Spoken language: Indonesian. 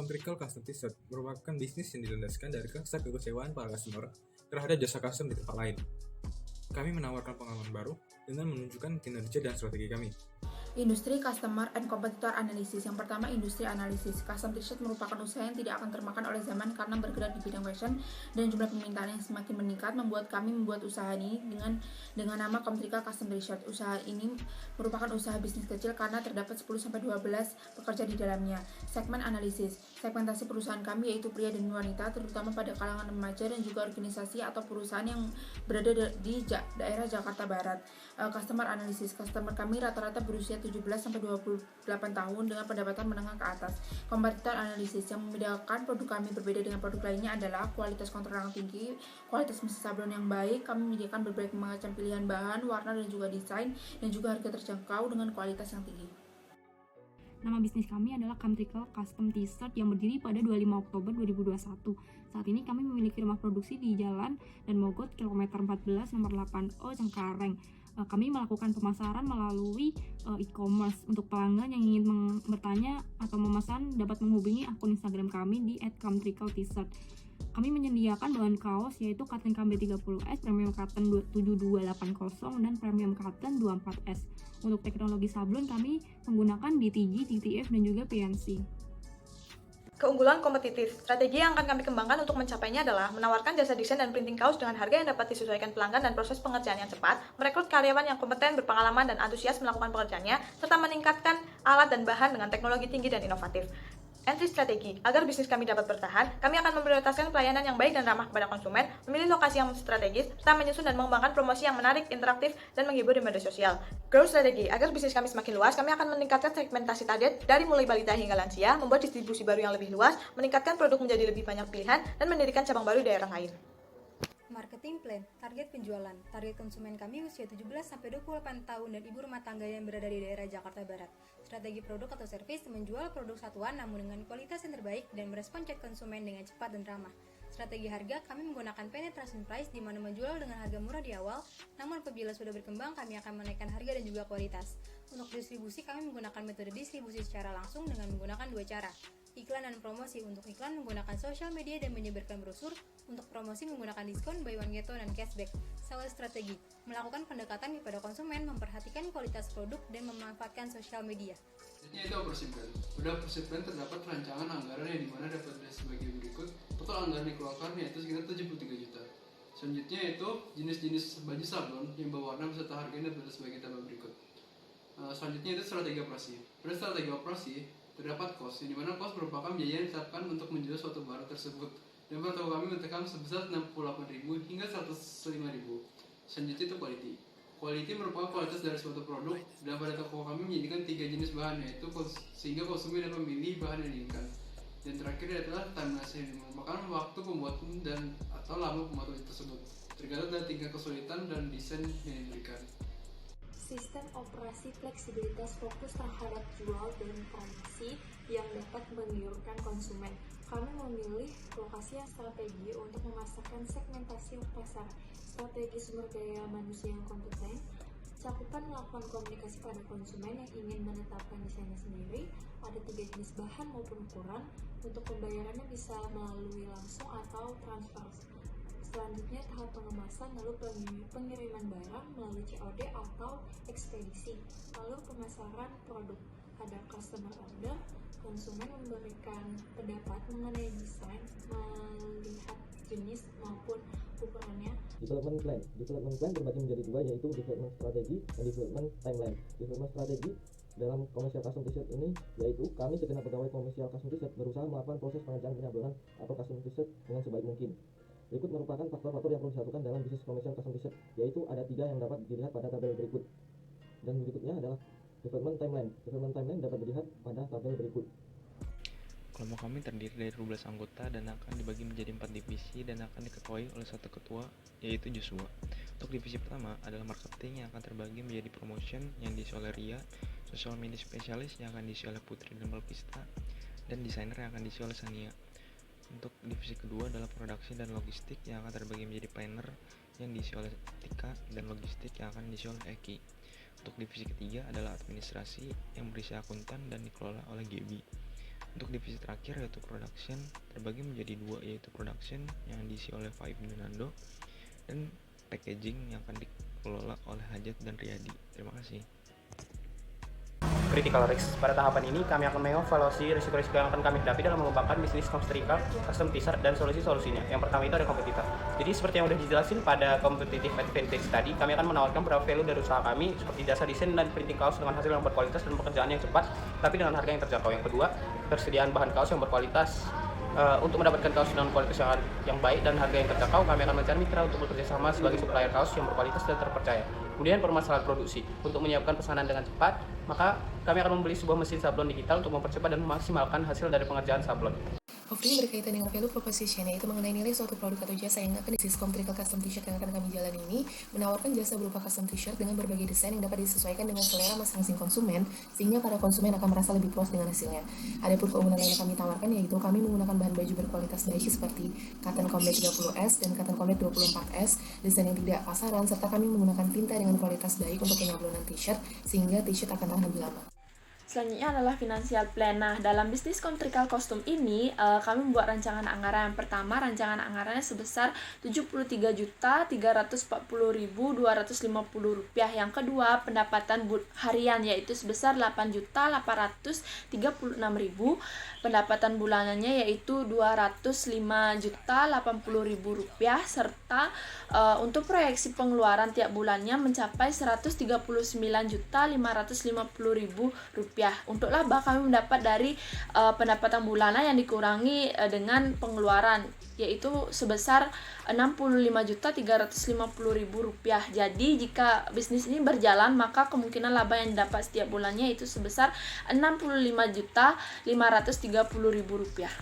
Comtrical Custom T-shirt merupakan bisnis yang dilandaskan dari rasa kekecewaan para customer terhadap jasa custom di tempat lain. Kami menawarkan pengalaman baru dengan menunjukkan kinerja dan strategi kami. Industri Customer and Competitor Analysis. Yang pertama, industri analisis. Custom t-shirt merupakan usaha yang tidak akan termakan oleh zaman karena bergerak di bidang fashion dan jumlah permintaan yang semakin meningkat membuat kami membuat usaha ini dengan nama Comtrical Custom T-shirt. Usaha ini merupakan usaha bisnis kecil karena terdapat 10-12 pekerja di dalamnya. Segmen analisis. Segmentasi perusahaan kami yaitu pria dan wanita, terutama pada kalangan remaja dan juga organisasi atau perusahaan yang berada di daerah Jakarta Barat. Customer analisis. Customer kami rata-rata berusia 17-28 tahun dengan pendapatan menengah ke atas. Kompetitor analisis. Yang membedakan produk kami berbeda dengan produk lainnya adalah kualitas kontrol yang tinggi, kualitas mesin sablon yang baik. Kami menyediakan berbagai macam pilihan bahan, warna dan juga desain, dan juga harga terjangkau dengan kualitas yang tinggi. Nama bisnis kami adalah Comtrical Custom T-shirt yang berdiri pada 25 Oktober 2021. Saat ini kami memiliki rumah produksi di Jalan Dan Mogot, kilometer 14, nomor 8O, Cengkareng. Kami melakukan pemasaran melalui e-commerce. Untuk pelanggan yang ingin bertanya atau memesan dapat menghubungi akun Instagram kami di @comtricaltshirt. Kami menyediakan bahan kaos yaitu cotton KB30S, premium cotton 7280 dan premium cotton 24S. Untuk teknologi sablon kami menggunakan DTG, TTF dan juga PNC. Keunggulan kompetitif. Strategi yang akan kami kembangkan untuk mencapainya adalah menawarkan jasa desain dan printing kaos dengan harga yang dapat disesuaikan pelanggan dan proses pengerjaan yang cepat, merekrut karyawan yang kompeten, berpengalaman, dan antusias melakukan pekerjaannya, serta meningkatkan alat dan bahan dengan teknologi tinggi dan inovatif. Entry strategi. Agar bisnis kami dapat bertahan, kami akan memprioritaskan pelayanan yang baik dan ramah kepada konsumen, memilih lokasi yang strategis, serta menyusun dan mengembangkan promosi yang menarik, interaktif, dan menghibur di media sosial. Growth strategi. Agar bisnis kami semakin luas, kami akan meningkatkan segmentasi target dari mulai balita hingga lansia, membuat distribusi baru yang lebih luas, meningkatkan produk menjadi lebih banyak pilihan, dan mendirikan cabang baru di daerah lain. Marketing plan, target penjualan. Target konsumen kami usia 17-28 tahun dan ibu rumah tangga yang berada di daerah Jakarta Barat. Strategi produk atau servis, menjual produk satuan namun dengan kualitas yang terbaik dan merespon chat konsumen dengan cepat dan ramah. Strategi harga, kami menggunakan penetration price di mana menjual dengan harga murah di awal, namun apabila sudah berkembang kami akan menaikkan harga dan juga kualitas. Untuk distribusi, kami menggunakan metode distribusi secara langsung dengan menggunakan dua cara. Iklan dan promosi. Untuk iklan menggunakan sosial media dan menyebarkan brosur. Untuk promosi menggunakan diskon, buy one get one, dan cashback. Sales strategi, melakukan pendekatan kepada konsumen, memperhatikan kualitas produk, dan memanfaatkan sosial media. Selanjutnya itu operasi plan. Pada operasi plan terdapat rancangan anggaran yang dimana dapat dilihat sebagai berikut. Total anggaran dikeluarkan yaitu sekitar 73 juta. Selanjutnya itu jenis-jenis baju sablon yang berwarna beserta harganya dapat sebagai tabel berikut. Selanjutnya itu strategi operasi. Pada strategi operasi terdapat cost, yang dimana cost merupakan biaya yang ditetapkan untuk menjual suatu barang tersebut. Dan pada toko kami menetapkan sebesar 68.000 hingga 105.000. Selanjutnya itu quality. Quality merupakan kualitas dari suatu produk, dan pada toko kami menyediakan 3 jenis bahan, yaitu sehingga konsumen dapat memilih bahan yang diinginkan. Dan terakhir adalah timeless, yang merupakan waktu pembuatan dan atau lama pembuatan tersebut, tergantung dari tingkat kesulitan dan desain yang diberikan. Sistem operasi fleksibilitas fokus terhadap jual dan promosi yang dapat menggiurkan konsumen. Kami memilih lokasi yang strategi untuk memasarkan segmentasi pasar, strategi sumber daya manusia yang kompeten, cakupan melakukan komunikasi pada konsumen yang ingin menetapkan desainnya sendiri, ada 3 jenis bahan maupun ukuran, untuk pembayarannya bisa melalui langsung atau transfer. Selanjutnya tahap pengemasan, lalu pengiriman barang melalui COD atau ekspedisi, lalu pemasaran produk. Ada customer order, konsumen memberikan pendapat mengenai desain, melihat jenis maupun ukurannya. Development plan terbagi menjadi dua, yaitu development strategi dan development timeline. Development strategi dalam komersial custom t-shirt ini yaitu kami segenap pegawai komersial custom t-shirt berusaha melakukan proses pengerjaan penyablonan atau custom t-shirt dengan sebaik mungkin. Berikut merupakan faktor-faktor yang perlu disatukan dalam bisnis komersial custom t-shirt, yaitu ada 3 yang dapat dilihat pada tabel berikut. Dan berikutnya adalah development timeline. Development timeline dapat dilihat pada tabel berikut. Kelompok kami terdiri dari 12 anggota dan akan dibagi menjadi 4 divisi dan akan diketuai oleh satu ketua, yaitu Joshua. Untuk divisi pertama adalah marketing yang akan terbagi menjadi promotion yang diisi oleh Ria, social media spesialis yang akan diisi oleh Putri dan Balkista, dan desainer yang akan diisi oleh Sania. Untuk divisi kedua adalah produksi dan logistik yang akan terbagi menjadi planner yang diisi oleh Tika dan logistik yang akan diisi oleh Eki. Untuk divisi ketiga adalah administrasi yang berisi akuntan dan dikelola oleh Gaby. Untuk divisi terakhir yaitu production terbagi menjadi dua, yaitu production yang diisi oleh Faib dan Nando, dan packaging yang akan dikelola oleh Hajat dan Riyadi. Terima kasih. Critical risk. Pada tahapan ini, kami akan mengevaluasi risiko-risiko yang akan kami hadapi dalam mengembangkan bisnis Comstrical, custom t-shirt, dan solusi-solusinya. Yang pertama itu ada kompetitor. Jadi seperti yang sudah dijelasin pada competitive advantage tadi, kami akan menawarkan beberapa value dari usaha kami seperti jasa desain dan printing kaos dengan hasil yang berkualitas dan pekerjaan yang cepat, tapi dengan harga yang terjangkau. Yang kedua, persediaan bahan kaos yang berkualitas. Untuk mendapatkan kaos dengan kualitas yang baik dan harga yang terjangkau, kami akan mencari mitra untuk bekerja sama sebagai supplier kaos yang berkualitas dan terpercaya. Kemudian permasalahan produksi. Untuk menyiapkan pesanan dengan cepat, maka kami akan membeli sebuah mesin sablon digital untuk mempercepat dan memaksimalkan hasil dari pengerjaan sablon. Offering berkaitan dengan value proposition, yaitu mengenai nilai suatu produk atau jasa yang akan bisnis Comtrical Custom T-shirt yang akan kami jalan ini menawarkan jasa berupa custom T-shirt dengan berbagai desain yang dapat disesuaikan dengan selera masing-masing konsumen, sehingga para konsumen akan merasa lebih puas dengan hasilnya. Adapun keunggulan lain yang kami tawarkan yaitu kami menggunakan bahan baju berkualitas baik seperti Cotton Combat 30S dan Cotton Combat 24S, desain yang tidak pasaran, serta kami menggunakan tinta dengan kualitas baik untuk penyablonan T-shirt, sehingga T-shirt akan tahan lebih lama. Selanjutnya adalah financial plan. Nah, dalam bisnis Comtrical Custom ini, kami membuat rancangan anggaran. Yang pertama, rancangan anggarannya sebesar Rp73.340.250. Yang kedua, pendapatan harian yaitu sebesar Rp8.836.000. Pendapatan bulanannya yaitu Rp205.080.000, serta untuk proyeksi pengeluaran tiap bulannya mencapai Rp139.550.000. Untuk laba kami mendapat dari pendapatan bulanan yang dikurangi dengan pengeluaran, yaitu sebesar Rp65.350.000. Jadi jika bisnis ini berjalan, maka kemungkinan laba yang didapat setiap bulannya itu sebesar Rp65.530.000.